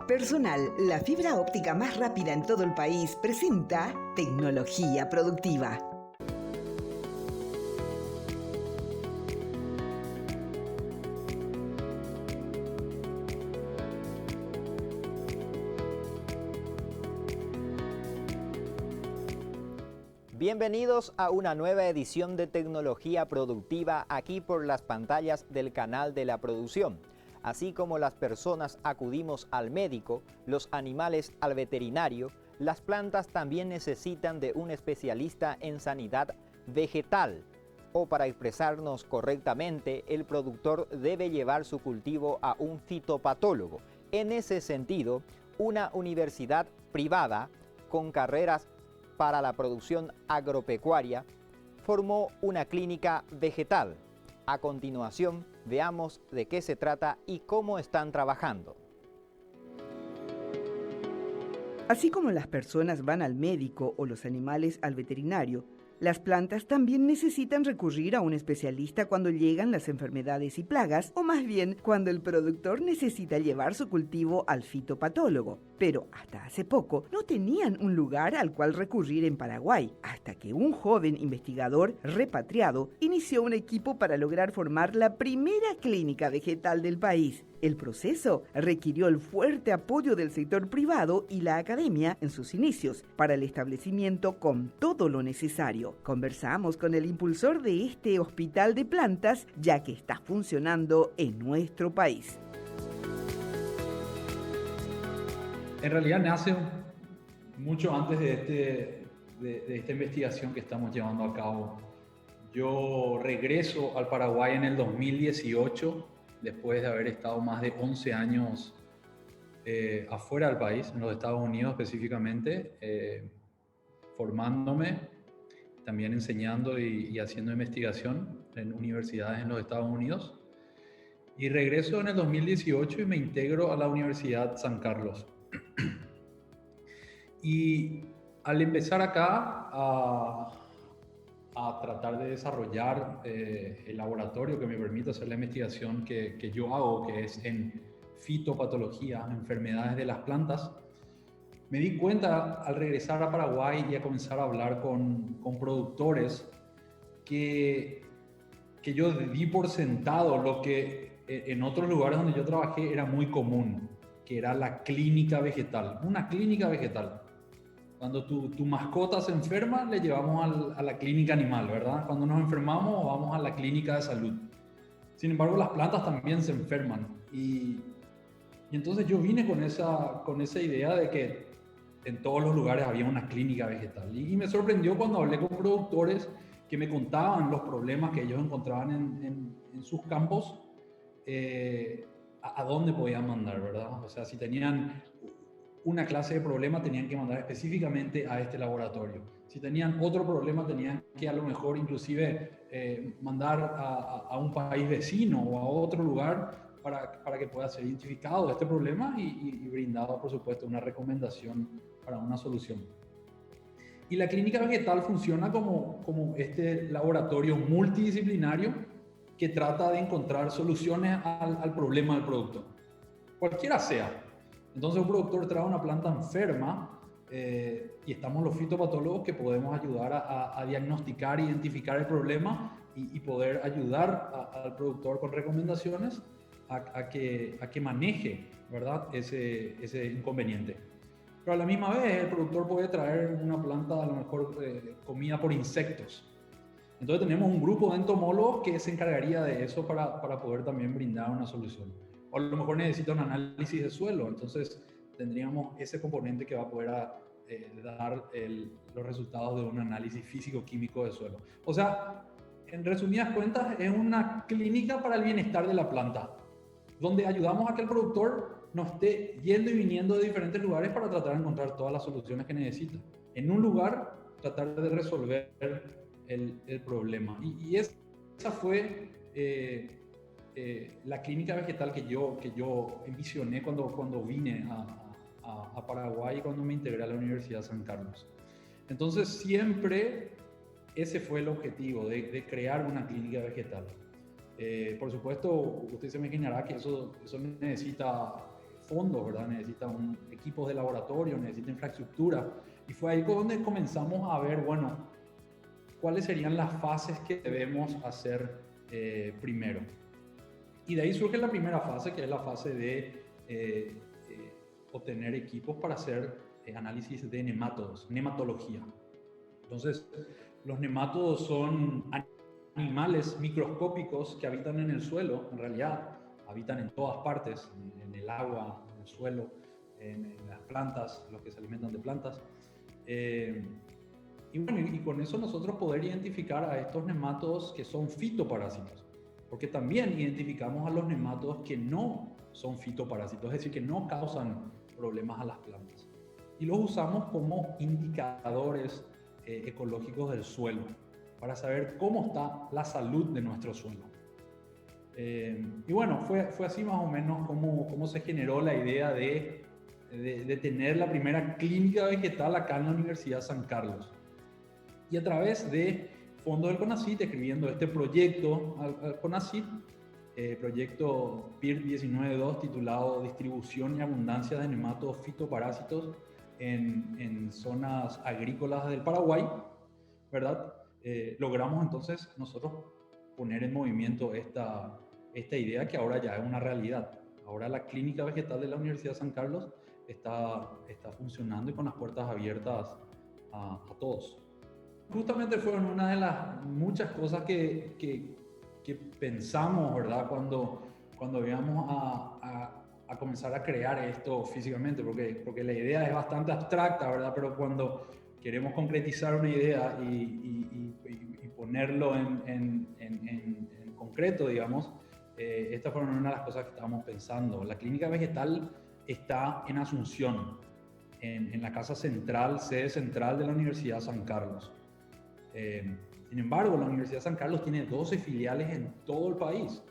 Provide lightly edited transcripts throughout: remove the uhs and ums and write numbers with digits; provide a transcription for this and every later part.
Personal, la fibra óptica más rápida en todo el país, presenta Tecnología Productiva. Bienvenidos a una nueva edición de Tecnología Productiva aquí por las pantallas del canal de la producción. Así como las personas acudimos al médico, los animales al veterinario, las plantas también necesitan de un especialista en sanidad vegetal. O para expresarnos correctamente, el productor debe llevar su cultivo a un fitopatólogo. En ese sentido, una universidad privada con carreras para la producción agropecuaria formó una clínica vegetal. A continuación, veamos de qué se trata y cómo están trabajando. Así como las personas van al médico o los animales al veterinario, las plantas también necesitan recurrir a un especialista cuando llegan las enfermedades y plagas, o más bien cuando el productor necesita llevar su cultivo al fitopatólogo. Pero hasta hace poco no tenían un lugar al cual recurrir en Paraguay, hasta que un joven investigador repatriado inició un equipo para lograr formar la primera clínica vegetal del país. El proceso requirió el fuerte apoyo del sector privado y la academia en sus inicios para el establecimiento con todo lo necesario. Conversamos con el impulsor de este hospital de plantas, ya que está funcionando en nuestro país. En realidad nace mucho antes de esta investigación que estamos llevando a cabo. Yo regreso al Paraguay en el 2018, después de haber estado más de 11 años afuera del país, en los Estados Unidos específicamente, formándome, también enseñando y haciendo investigación en universidades en los Estados Unidos. Y regreso en el 2018 y me integro a la Universidad San Carlos. Y al empezar acá a tratar de desarrollar el laboratorio que me permite hacer la investigación que yo hago, que es en fitopatología, enfermedades de las plantas, me di cuenta al regresar a Paraguay y a comenzar a hablar con productores que yo di por sentado lo que en otros lugares donde yo trabajé era muy común, que era la clínica vegetal, una clínica vegetal. Cuando tu mascota se enferma, le llevamos a la clínica animal, ¿verdad? Cuando nos enfermamos, vamos a la clínica de salud. Sin embargo, las plantas también se enferman. Y entonces yo vine con esa idea de que en todos los lugares había una clínica vegetal. Y me sorprendió cuando hablé con productores que me contaban los problemas que ellos encontraban en sus campos, a dónde podían mandar, ¿verdad? O sea, si tenían una clase de problema, tenían que mandar específicamente a este laboratorio. Si tenían otro problema, tenían que a lo mejor inclusive mandar a un país vecino o a otro lugar para que pueda ser identificado este problema y brindado, por supuesto, una recomendación para una solución. Y la clínica vegetal funciona como este laboratorio multidisciplinario que trata de encontrar soluciones al problema del producto, cualquiera sea. Entonces un productor trae una planta enferma y estamos los fitopatólogos que podemos ayudar a diagnosticar, identificar el problema y poder ayudar al productor con recomendaciones a que maneje, ¿verdad? ese inconveniente. Pero a la misma vez el productor puede traer una planta a lo mejor comida por insectos. Entonces tenemos un grupo de entomólogos que se encargaría de eso para poder también brindar una solución. O a lo mejor necesita un análisis de suelo, entonces tendríamos ese componente que va a poder dar los resultados de un análisis físico-químico de suelo. O sea, en resumidas cuentas, es una clínica para el bienestar de la planta, donde ayudamos a que el productor no esté yendo y viniendo de diferentes lugares para tratar de encontrar todas las soluciones que necesita. En un lugar, tratar de resolver el problema. Y esa fue la clínica vegetal que yo envisioné cuando vine a Paraguay y cuando me integré a la Universidad San Carlos. Entonces siempre ese fue el objetivo de crear una clínica vegetal. Por supuesto, usted se imaginará que eso necesita fondos, ¿verdad? Necesita equipos de laboratorio, necesita infraestructura. Y fue ahí donde comenzamos a ver, bueno, cuáles serían las fases que debemos hacer primero. Y de ahí surge la primera fase, que es la fase de obtener equipos para hacer análisis de nemátodos, nematología. Entonces, los nemátodos son animales microscópicos que habitan en el suelo, en realidad habitan en todas partes, en el agua, en el suelo, en las plantas, los que se alimentan de plantas. Y bueno, y con eso nosotros poder identificar a estos nemátodos que son fitoparásitos, porque también identificamos a los nemátodos que no son fitoparásitos, es decir, que no causan problemas a las plantas. Y los usamos como indicadores ecológicos del suelo, para saber cómo está la salud de nuestro suelo. Y bueno, fue así más o menos como se generó la idea de tener la primera clínica vegetal acá en la Universidad San Carlos. Y a través de fondos del CONACYT, escribiendo este proyecto al CONACYT, proyecto PIR 19.2, titulado Distribución y Abundancia de Nemátodos Fitoparásitos en zonas agrícolas del Paraguay, ¿verdad? Logramos entonces nosotros poner en movimiento esta idea que ahora ya es una realidad. Ahora la clínica vegetal de la Universidad San Carlos está funcionando y con las puertas abiertas a todos. Justamente fueron una de las muchas cosas que pensamos, ¿verdad? Cuando íbamos a comenzar a crear esto físicamente, porque la idea es bastante abstracta, ¿verdad? Pero cuando queremos concretizar una idea y ponerlo en concreto, digamos, estas fueron una de las cosas que estábamos pensando. La clínica vegetal está en Asunción, en la casa central, sede central de la Universidad San Carlos. Sin embargo, la Universidad San Carlos tiene 12 filiales en todo el país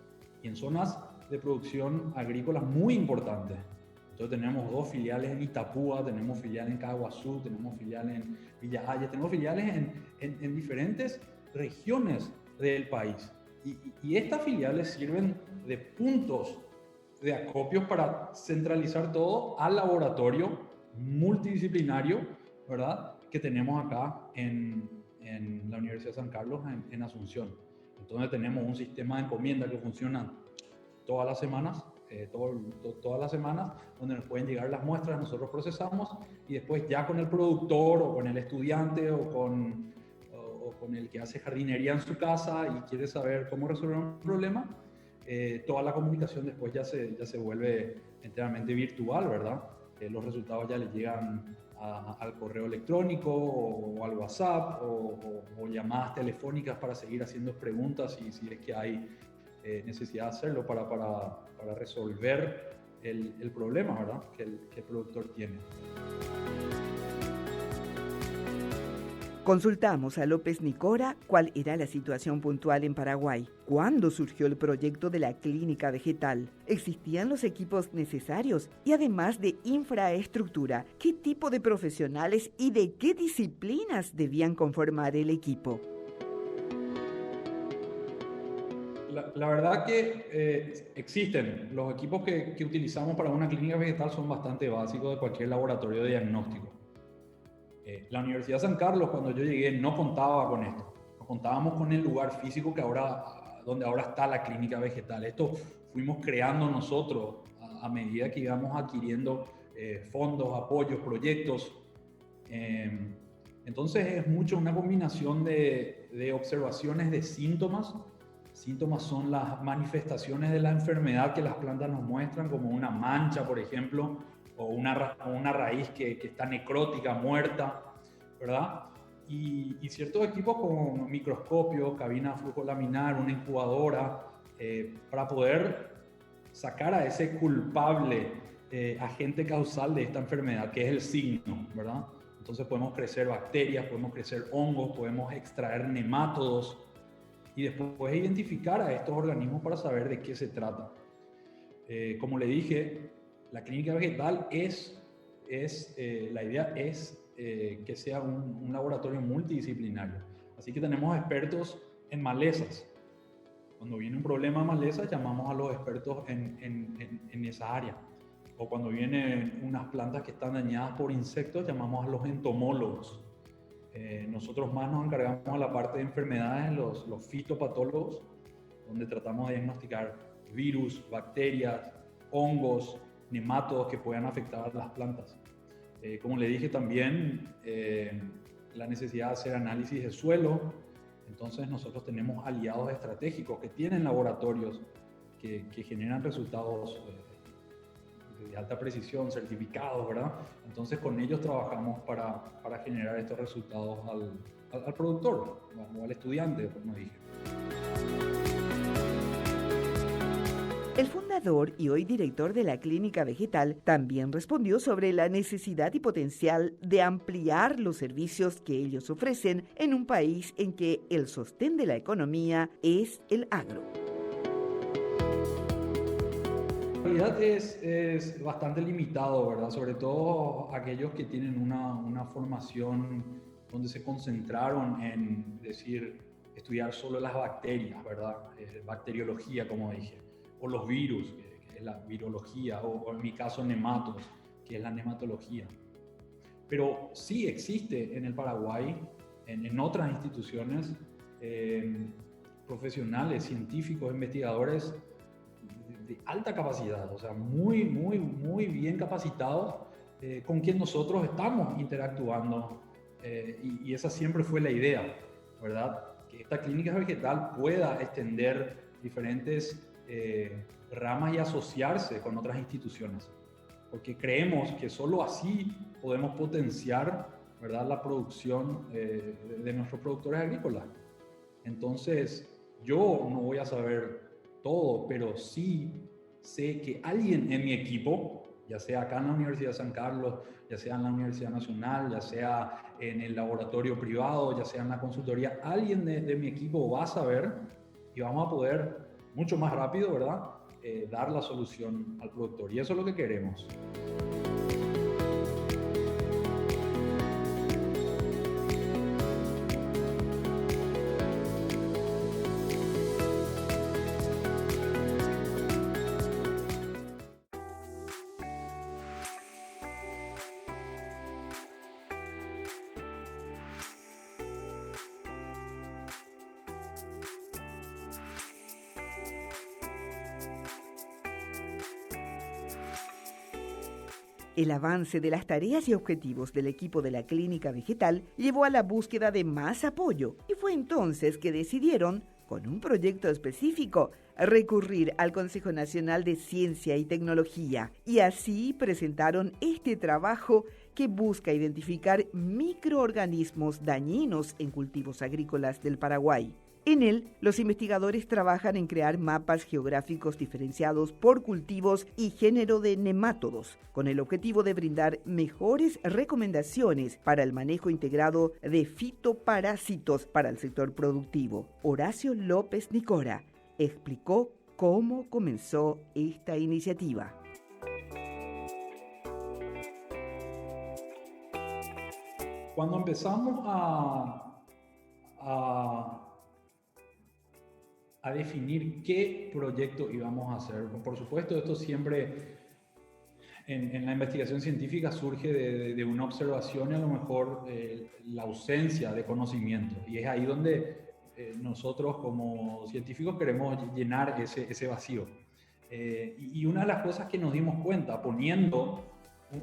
y en zonas de producción agrícola muy importantes. Entonces tenemos 2 filiales en Itapúa, tenemos filiales en Caguazú, tenemos filiales en Villa Haya, tenemos filiales en diferentes regiones del país. Y estas filiales sirven de puntos de acopios para centralizar todo al laboratorio multidisciplinario, ¿verdad?, que tenemos acá en la Universidad de San Carlos, en Asunción. Entonces tenemos un sistema de encomienda que funciona todas las semanas, donde nos pueden llegar las muestras, nosotros procesamos y después ya con el productor o con el estudiante o con el que hace jardinería en su casa y quiere saber cómo resolver un problema, toda la comunicación después ya se vuelve enteramente virtual, ¿verdad? Los resultados ya le llegan al correo electrónico o al WhatsApp o llamadas telefónicas para seguir haciendo preguntas si es que hay necesidad de hacerlo para resolver el problema, ¿verdad?, que el productor tiene. Consultamos a López Nicora cuál era la situación puntual en Paraguay. ¿Cuándo surgió el proyecto de la clínica vegetal? ¿Existían los equipos necesarios? Y además de infraestructura, ¿qué tipo de profesionales y de qué disciplinas debían conformar el equipo? La verdad que existen. Los equipos que utilizamos para una clínica vegetal son bastante básicos de cualquier laboratorio de diagnóstico. La Universidad de San Carlos, cuando yo llegué, no contaba con esto. No contábamos con el lugar físico donde ahora está la clínica vegetal. Esto fuimos creando nosotros a medida que íbamos adquiriendo fondos, apoyos, proyectos. Entonces es mucho una combinación de observaciones de síntomas. Síntomas son las manifestaciones de la enfermedad que las plantas nos muestran, como una mancha, por ejemplo, o una raíz que está necrótica, muerta, ¿verdad? Y ciertos equipos con microscopios, cabina flujo laminar, una incubadora, para poder sacar a ese culpable agente causal de esta enfermedad, que es el signo, ¿verdad? Entonces podemos crecer bacterias, podemos crecer hongos, podemos extraer nemátodos y después identificar a estos organismos para saber de qué se trata. Como le dije, la clínica vegetal la idea es que sea un laboratorio multidisciplinario. Así que tenemos expertos en malezas. Cuando viene un problema de malezas, llamamos a los expertos en esa área. o cuando vienen unas plantas que están dañadas por insectos, llamamos a los entomólogos. Nosotros más nos encargamos de la parte de enfermedades, los fitopatólogos, donde tratamos de diagnosticar virus, bacterias, hongos, nemátodos que puedan afectar a las plantas. Como le dije también, la necesidad de hacer análisis de suelo. Entonces nosotros tenemos aliados estratégicos que tienen laboratorios que generan resultados de alta precisión, certificados, ¿verdad? Entonces con ellos trabajamos para generar estos resultados al productor o al estudiante, como dije. El fundador y hoy director de la Clínica Vegetal también respondió sobre la necesidad y potencial de ampliar los servicios que ellos ofrecen en un país en que el sostén de la economía es el agro. En realidad es bastante limitado, ¿verdad? Sobre todo aquellos que tienen una formación donde se concentraron en estudiar solo las bacterias, ¿verdad? Bacteriología, como dije. O los virus, que es la virología, o en mi caso nematos, que es la nematología. Pero sí existe en el Paraguay, en otras instituciones, profesionales, científicos, investigadores de alta capacidad, o sea, muy, muy, muy bien capacitados, con quien nosotros estamos interactuando. Y esa siempre fue la idea, ¿verdad? Que esta clínica vegetal pueda extender diferentes ramas y asociarse con otras instituciones, porque creemos que solo así podemos potenciar, ¿verdad?, la producción de nuestros productores agrícolas. Entonces, yo no voy a saber todo, pero sí sé que alguien en mi equipo, ya sea acá en la Universidad de San Carlos, ya sea en la Universidad Nacional, ya sea en el laboratorio privado, ya sea en la consultoría, alguien de mi equipo va a saber y vamos a poder mucho más rápido, ¿verdad?, dar la solución al productor. Y eso es lo que queremos. El avance de las tareas y objetivos del equipo de la Clínica Vegetal llevó a la búsqueda de más apoyo y fue entonces que decidieron, con un proyecto específico, recurrir al Consejo Nacional de Ciencia y Tecnología y así presentaron este trabajo que busca identificar microorganismos dañinos en cultivos agrícolas del Paraguay. En él, los investigadores trabajan en crear mapas geográficos diferenciados por cultivos y género de nemátodos, con el objetivo de brindar mejores recomendaciones para el manejo integrado de fitoparásitos para el sector productivo. Horacio López Nicora explicó cómo comenzó esta iniciativa. Cuando empezamos a definir qué proyecto íbamos a hacer. Por supuesto, esto siempre en la investigación científica surge de una observación y a lo mejor la ausencia de conocimiento. Y es ahí donde nosotros como científicos queremos llenar ese vacío. Y una de las cosas que nos dimos cuenta, poniendo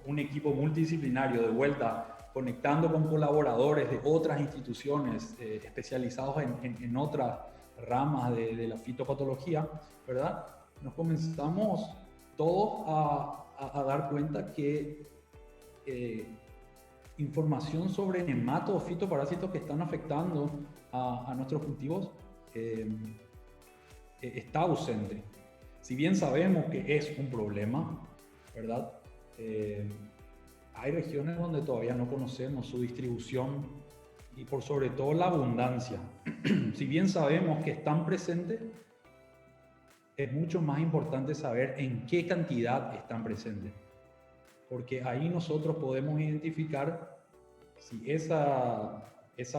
un equipo multidisciplinario de vuelta, conectando con colaboradores de otras instituciones especializados en otras ramas de la fitopatología, ¿verdad? Nos comenzamos todos a dar cuenta que información sobre nemátodos, fitoparásitos que están afectando a nuestros cultivos está ausente. Si bien sabemos que es un problema, ¿verdad? Hay regiones donde todavía no conocemos su distribución y por sobre todo la abundancia. Si bien sabemos que están presentes, es mucho más importante saber en qué cantidad están presentes, porque ahí nosotros podemos identificar si esa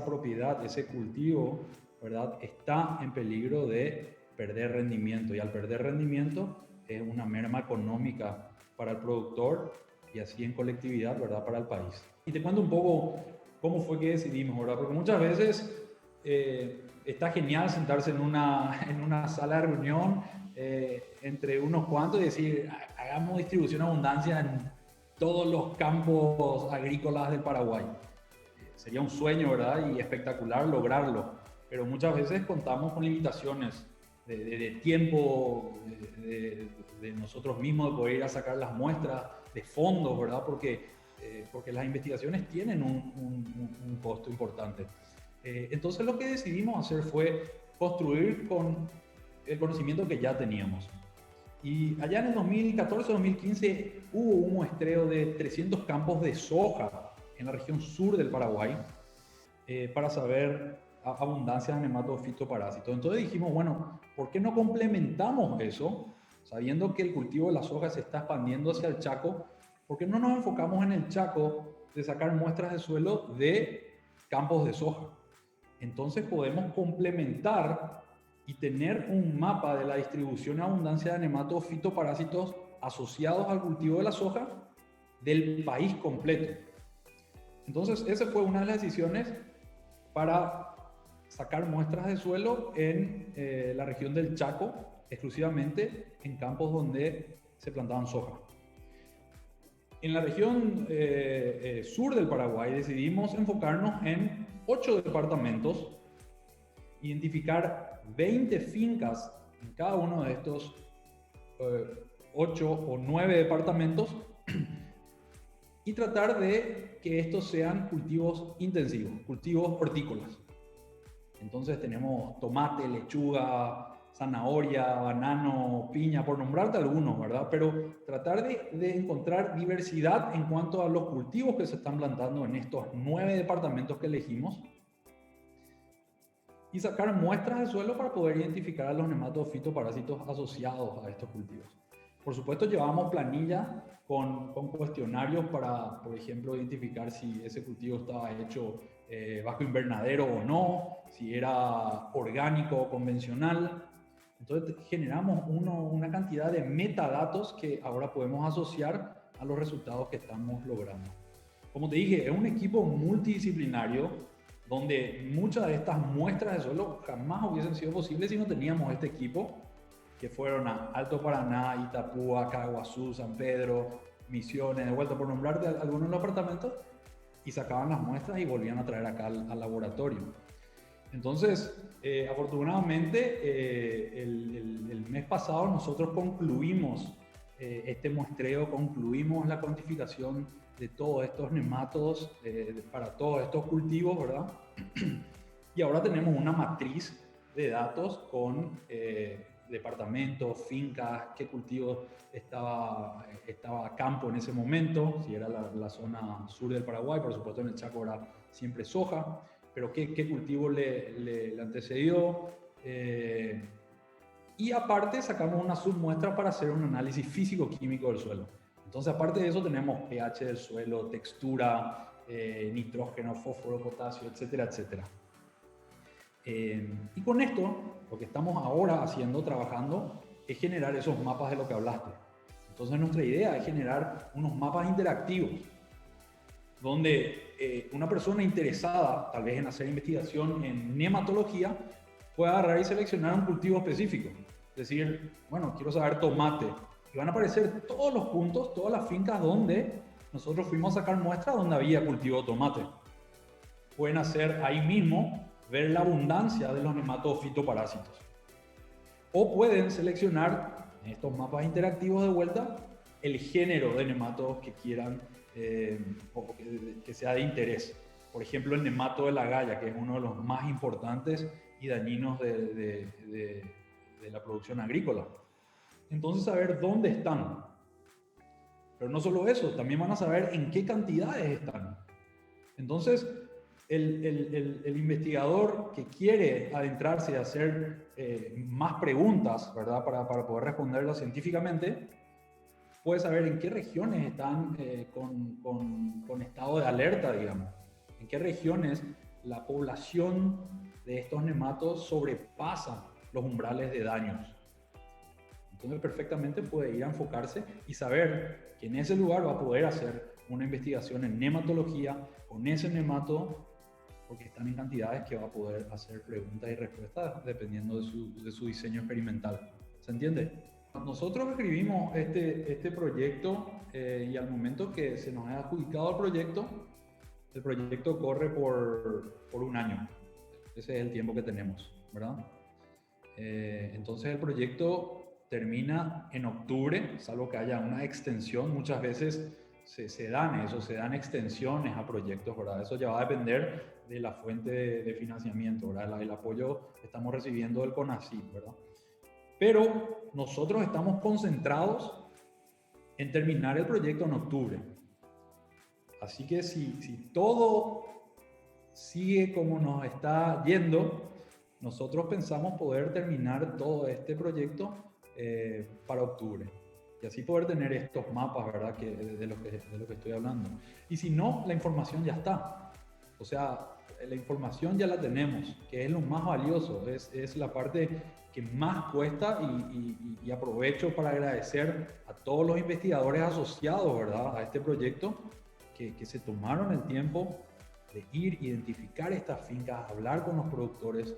propiedad, ese cultivo, ¿verdad?, está en peligro de perder rendimiento, y al perder rendimiento es una merma económica para el productor y así en colectividad, ¿verdad?, para el país. Y te cuento un poco cómo fue que decidimos, ¿verdad? Porque muchas veces está genial sentarse en una sala de reunión entre unos cuantos y decir, hagamos distribución abundancia en todos los campos agrícolas del Paraguay. Sería un sueño, ¿verdad? Y espectacular lograrlo, pero muchas veces contamos con limitaciones de tiempo, de nosotros mismos, de poder ir a sacar las muestras, de fondos, ¿verdad? Porque las investigaciones tienen un costo importante. Entonces lo que decidimos hacer fue construir con el conocimiento que ya teníamos. Y allá en el 2014-2015 hubo un muestreo de 300 campos de soja en la región sur del Paraguay para saber abundancia de nematodos fitoparásitos. Entonces dijimos, bueno, ¿por qué no complementamos eso? Sabiendo que el cultivo de la soja se está expandiendo hacia el Chaco, ¿por qué no nos enfocamos en el Chaco de sacar muestras de suelo de campos de soja? Entonces podemos complementar y tener un mapa de la distribución y abundancia de nematodos fitoparásitos asociados al cultivo de la soja del país completo. Entonces, esa fue una de las decisiones para sacar muestras de suelo en la región del Chaco, exclusivamente en campos donde se plantaban soja. En la región sur del Paraguay decidimos enfocarnos en 8 departamentos, identificar 20 fincas en cada uno de estos 8 o 9 departamentos y tratar de que estos sean cultivos intensivos, cultivos hortícolas. Entonces tenemos tomate, lechuga, zanahoria, banano, piña, por nombrarte algunos, ¿verdad? Pero tratar de encontrar diversidad en cuanto a los cultivos que se están plantando en estos 9 departamentos que elegimos y sacar muestras de suelo para poder identificar a los nematodos fitoparásitos asociados a estos cultivos. Por supuesto, llevamos planillas con cuestionarios para, por ejemplo, identificar si ese cultivo estaba hecho bajo invernadero o no, si era orgánico o convencional. Entonces generamos una cantidad de metadatos que ahora podemos asociar a los resultados que estamos logrando. Como te dije, es un equipo multidisciplinario donde muchas de estas muestras de suelo jamás hubiesen sido posibles si no teníamos este equipo, que fueron a Alto Paraná, Itapúa, Caguazú, San Pedro, Misiones, de vuelta por nombrarte algunos de los departamentos, y sacaban las muestras y volvían a traer acá al laboratorio. Entonces, afortunadamente, el mes pasado nosotros concluimos este muestreo, concluimos la cuantificación de todos estos nematodos para todos estos cultivos, ¿verdad? Y ahora tenemos una matriz de datos con departamentos, fincas, qué cultivo estaba a campo en ese momento, si era la zona sur del Paraguay, por supuesto en el Chaco era siempre soja, pero qué cultivo le antecedió. Y aparte sacamos una submuestra para hacer un análisis físico-químico del suelo. Entonces, aparte de eso, tenemos pH del suelo, textura, nitrógeno, fósforo, potasio, etcétera, etcétera. Y con esto, lo que estamos ahora trabajando, es generar esos mapas de lo que hablaste. Entonces, nuestra idea es generar unos mapas interactivos, donde una persona interesada, tal vez en hacer investigación en nematología, puede agarrar y seleccionar un cultivo específico. Es decir, bueno, quiero saber tomate. Y van a aparecer todos los puntos, todas las fincas donde nosotros fuimos a sacar muestras donde había cultivo de tomate. Pueden hacer ahí mismo, ver la abundancia de los nematodos fitoparásitos. O pueden seleccionar en estos mapas interactivos de vuelta el género de nematodos que quieran o que sea de interés. Por ejemplo, el nemato de la galla, que es uno de los más importantes y dañinos de la producción agrícola. Entonces, saber dónde están. Pero no solo eso, también van a saber en qué cantidades están. Entonces, el investigador que quiere adentrarse y hacer más preguntas, ¿verdad? Para poder responderlas científicamente, puede saber en qué regiones están con estado de alerta, digamos. En qué regiones la población de estos nematodos sobrepasa los umbrales de daños. Entonces perfectamente puede ir a enfocarse y saber que en ese lugar va a poder hacer una investigación en nematología con ese nemato, porque están en cantidades que va a poder hacer preguntas y respuestas dependiendo de su diseño experimental. ¿Se entiende? Nosotros escribimos este proyecto y al momento que se nos ha adjudicado el proyecto corre por un año. Ese es el tiempo que tenemos, ¿verdad? Entonces el proyecto termina en octubre, salvo que haya una extensión. Muchas veces se dan extensiones a proyectos, ¿verdad? Eso ya va a depender de la fuente de financiamiento, ¿verdad? El apoyo que estamos recibiendo del CONACYT, ¿verdad? Pero nosotros estamos concentrados en terminar el proyecto en octubre. Así que si todo sigue como nos está yendo, nosotros pensamos poder terminar todo este proyecto para octubre. Y así poder tener estos mapas, ¿verdad? De lo que estoy hablando. Y si no, la información ya está. O sea, la información ya la tenemos, que es lo más valioso, es la parte que más cuesta y aprovecho para agradecer a todos los investigadores asociados, ¿verdad? A este proyecto que se tomaron el tiempo de ir, identificar estas fincas, hablar con los productores.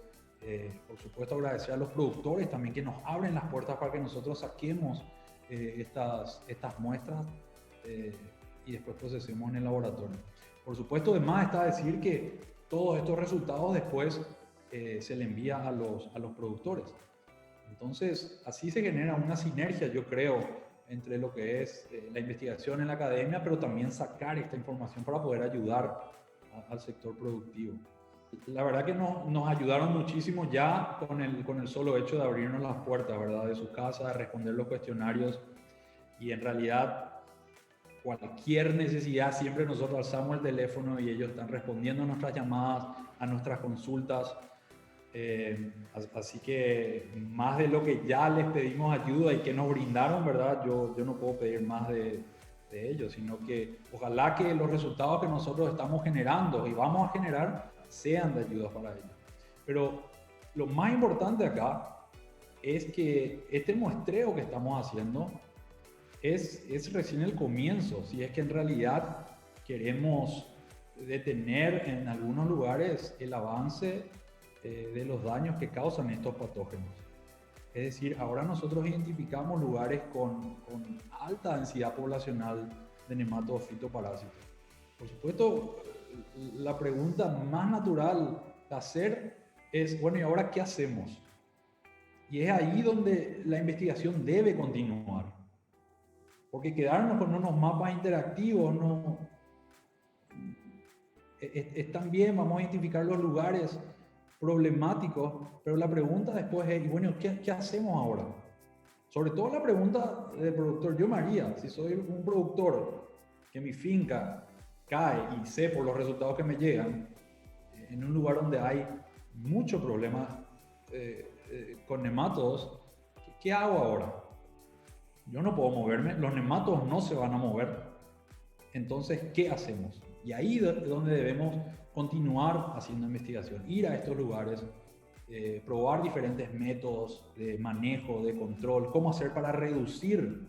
Por supuesto agradecer a los productores también que nos abren las puertas para que nosotros saquemos estas muestras y después procesemos en el laboratorio. Por supuesto, además está decir que todos estos resultados después se le envía a los productores. Entonces, así se genera una sinergia, yo creo, entre lo que es la investigación en la academia, pero también sacar esta información para poder ayudar al sector productivo. La verdad que nos ayudaron muchísimo ya con el solo hecho de abrirnos las puertas, ¿verdad? De su casa, de responder los cuestionarios, y en realidad cualquier necesidad siempre nosotros alzamos el teléfono y ellos están respondiendo a nuestras llamadas, a nuestras consultas. Así que más de lo que ya les pedimos ayuda y que nos brindaron, ¿verdad? Yo no puedo pedir más de ellos, sino que ojalá que los resultados que nosotros estamos generando y vamos a generar sean de ayuda para ellos. Pero lo más importante acá es que este muestreo que estamos haciendo es recién el comienzo, si es que en realidad queremos detener en algunos lugares el avance de los daños que causan estos patógenos. Es decir, ahora nosotros identificamos lugares con alta densidad poblacional de nematodos fitoparásitos. Por supuesto, la pregunta más natural de hacer es, bueno, ¿y ahora qué hacemos? Y es ahí donde la investigación debe continuar. Porque quedarnos con unos mapas interactivos no es también, vamos a identificar los lugares problemáticos, pero la pregunta después es, bueno, ¿qué hacemos ahora? Sobre todo la pregunta del productor, yo me haría, si soy un productor que mi finca cae y sé por los resultados que me llegan, en un lugar donde hay muchos problemas con nematodos, ¿qué hago ahora? Yo no puedo moverme, los nematodos no se van a mover, entonces, ¿qué hacemos? Y ahí es donde debemos continuar haciendo investigación, ir a estos lugares, probar diferentes métodos de manejo, de control, cómo hacer para reducir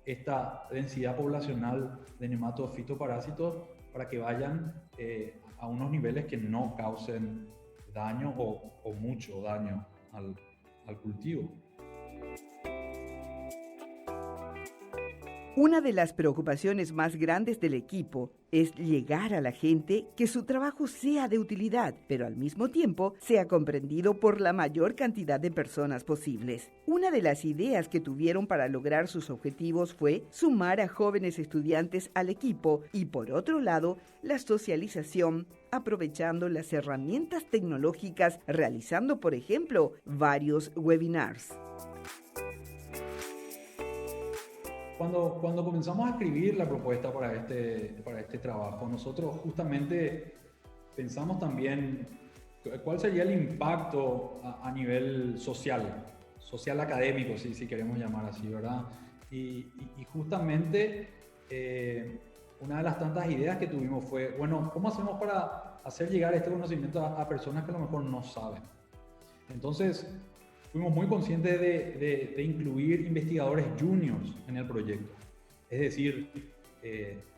esta densidad poblacional de nematodos fitoparásitos para que vayan a unos niveles que no causen daño o mucho daño al cultivo. Una de las preocupaciones más grandes del equipo es llegar a la gente que su trabajo sea de utilidad, pero al mismo tiempo sea comprendido por la mayor cantidad de personas posibles. Una de las ideas que tuvieron para lograr sus objetivos fue sumar a jóvenes estudiantes al equipo y, por otro lado, la socialización, aprovechando las herramientas tecnológicas, realizando, por ejemplo, varios webinars. Cuando comenzamos a escribir la propuesta para este trabajo, nosotros justamente pensamos también cuál sería el impacto a nivel social académico, si queremos llamar así, ¿verdad? Y justamente una de las tantas ideas que tuvimos fue, bueno, ¿cómo hacemos para hacer llegar este conocimiento a personas que a lo mejor no saben? Entonces, fuimos muy conscientes de incluir investigadores juniors en el proyecto. Es decir,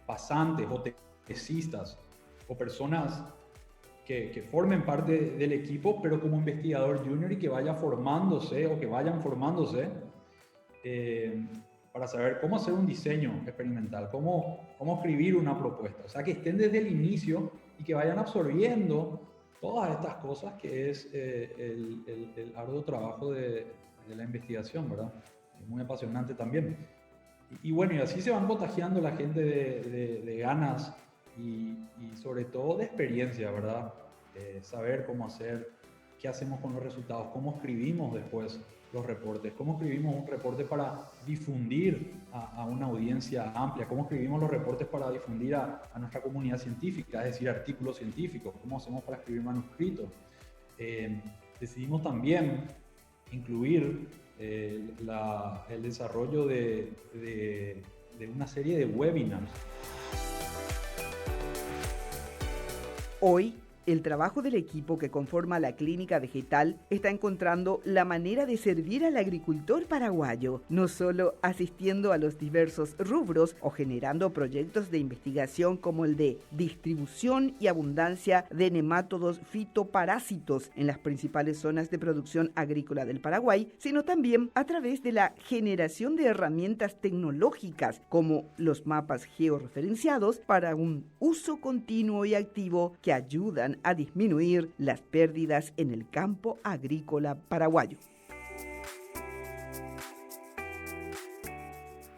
pasantes o tesistas o personas que formen parte del equipo, pero como investigador junior y que vaya formándose o que vayan formándose para saber cómo hacer un diseño experimental, cómo escribir una propuesta. O sea, que estén desde el inicio y que vayan absorbiendo todas estas cosas que es el arduo trabajo de la investigación, ¿verdad? Es muy apasionante también. Y bueno, y así se van contagiando la gente de ganas y sobre todo de experiencia, ¿verdad? Saber cómo hacer, qué hacemos con los resultados, cómo escribimos después los reportes, cómo escribimos un reporte para difundir a una audiencia amplia, cómo escribimos los reportes para difundir a nuestra comunidad científica, es decir, artículos científicos, cómo hacemos para escribir manuscritos. Decidimos también incluir el desarrollo de una serie de webinars. Hoy, el trabajo del equipo que conforma la clínica vegetal está encontrando la manera de servir al agricultor paraguayo, no solo asistiendo a los diversos rubros o generando proyectos de investigación como el de distribución y abundancia de nemátodos fitoparásitos en las principales zonas de producción agrícola del Paraguay, sino también a través de la generación de herramientas tecnológicas como los mapas georreferenciados para un uso continuo y activo que ayudan a disminuir las pérdidas en el campo agrícola paraguayo.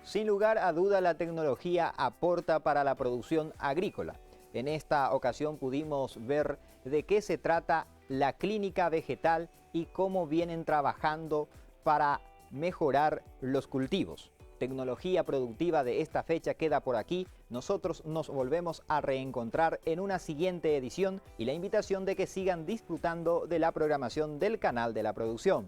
Sin lugar a duda, la tecnología aporta para la producción agrícola. En esta ocasión pudimos ver de qué se trata la clínica vegetal y cómo vienen trabajando para mejorar los cultivos. Tecnología productiva de esta fecha queda por aquí. Nosotros nos volvemos a reencontrar en una siguiente edición y la invitación de que sigan disfrutando de la programación del canal de la producción.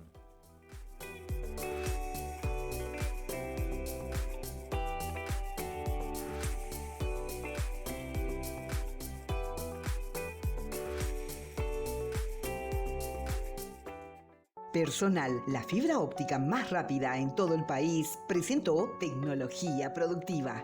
Personal, la fibra óptica más rápida en todo el país, presentó Tecnología Productiva.